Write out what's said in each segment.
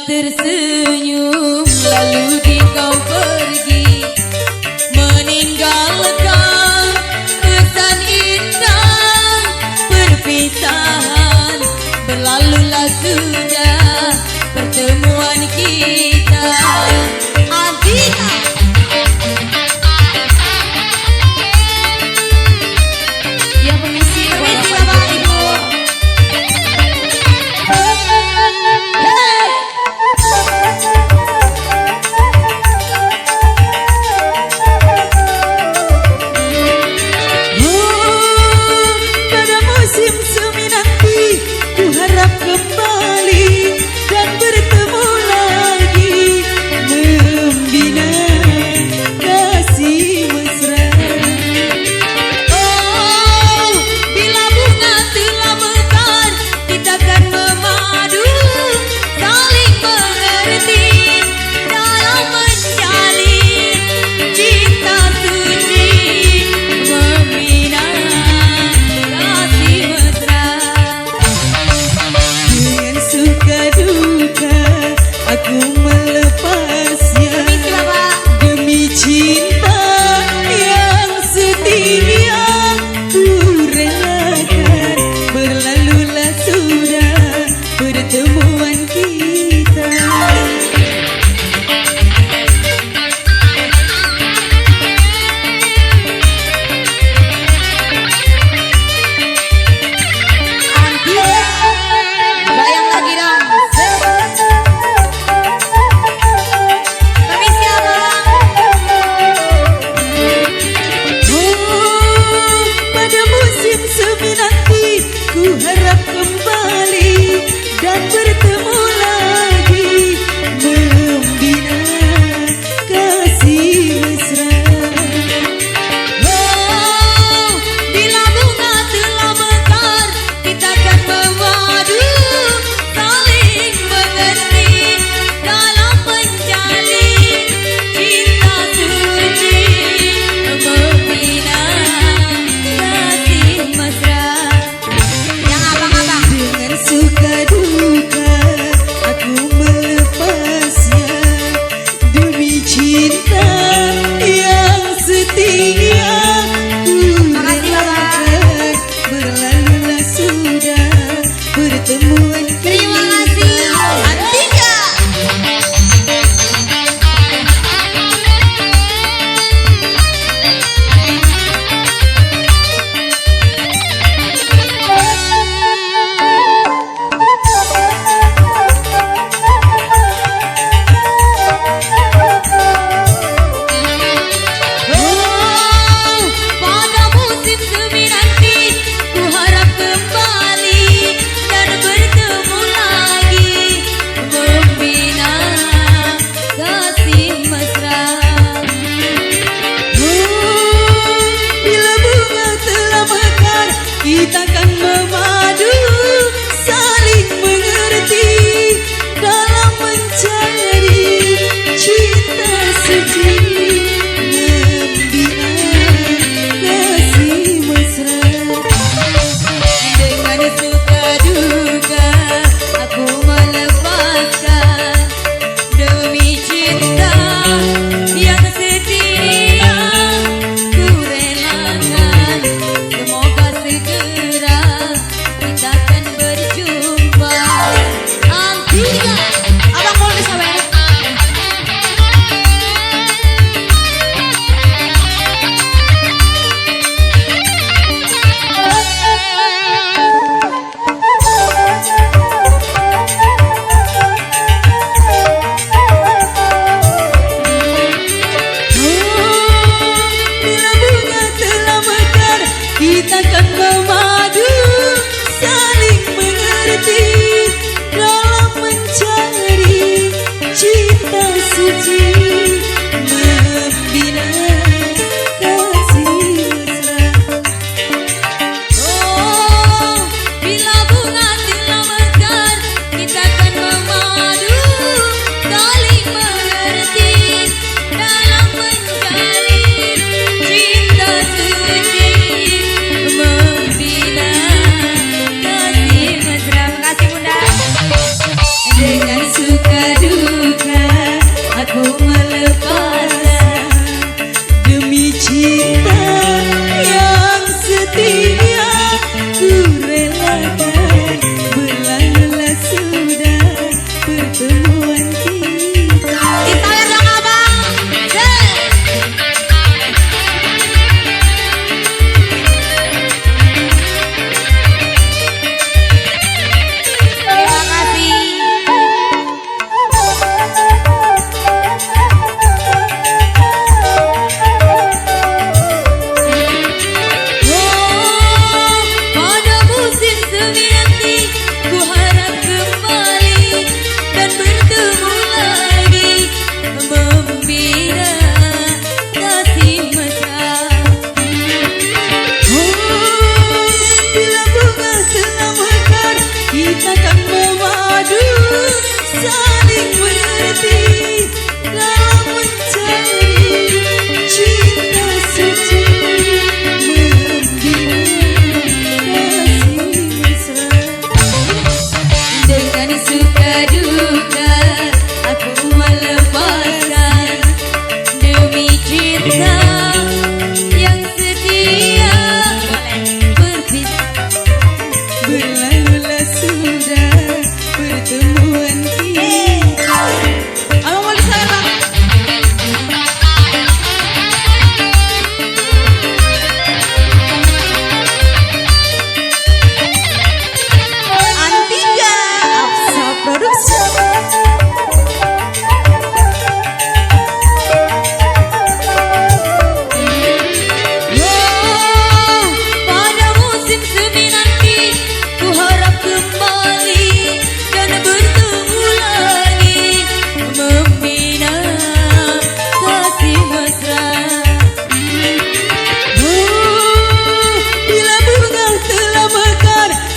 tersenyum lalu kau pergi meninggalkan pesan indah perpisahan. Berlalulah sudah pertemuan kita. Adina ya permisi Bapak Ibu. Pada musim semi nanti ku harap kembali dan bertemu lagi membina kasih mesra. Oh, bila bunga telah mekar kita akan memadu saling mengerti dalam menjalin cinta suci membina kasih mesra. Dengan suka duka aku melepasnya demi cinta yang setia ku relakan. Berlalulah sudah pertemuan kita. Bayang lagi dong. Permisi abang. Oh, pada musim semi nanti ku harap kembali dan bertemu lagi membina kasih mesra. Oh, bila bunga telah mekar kita akan memadu saling mengerti dalam menjalin cinta suci membina kasih mesra. Yang abang-abang dengan suka duka aku melepasnya demi cinta yang setia ku relakan. Berlalulah sudah pertemuan kita. Terima kasih Antika. Oh, pada musim semi nanti ku harap kembali dan bertemu lagi membina kasih mesra. Oh, bila bunga telah mekar kita akan memadu saling mengerti dalam mencari cinta suci membina kasih mesra. Dengan suka duka aku melepaskan demi cinta yang setia ku relakan. Semoga segera saling mengerti dalam mencari cinta suci membina kasih mesra. Dengan suka duka aku melepaskan demi cinta yang setia. Berlalulah sudah pertemuan kita. Abang boleh saya bang? Antiga Afsa Production.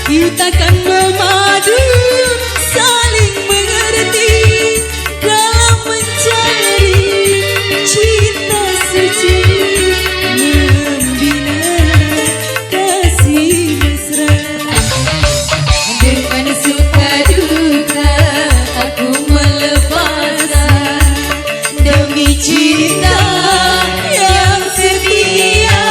Kita kan memadu saling mengerti dalam mencari cinta suci membina kasih mesra. Dengan suka duka aku melepaskan demi cinta yang setia.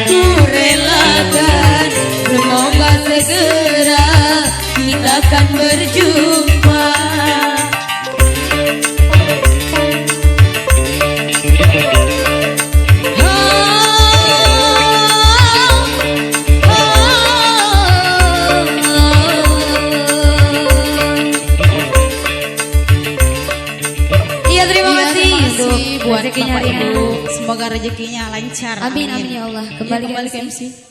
Ku relakan semoga segera kita akan berjumpa. Iya, terima kasih buat Bapak Ibu. Semoga rezekinya lancar. Amin amin ya Allah. Kembali ke MC.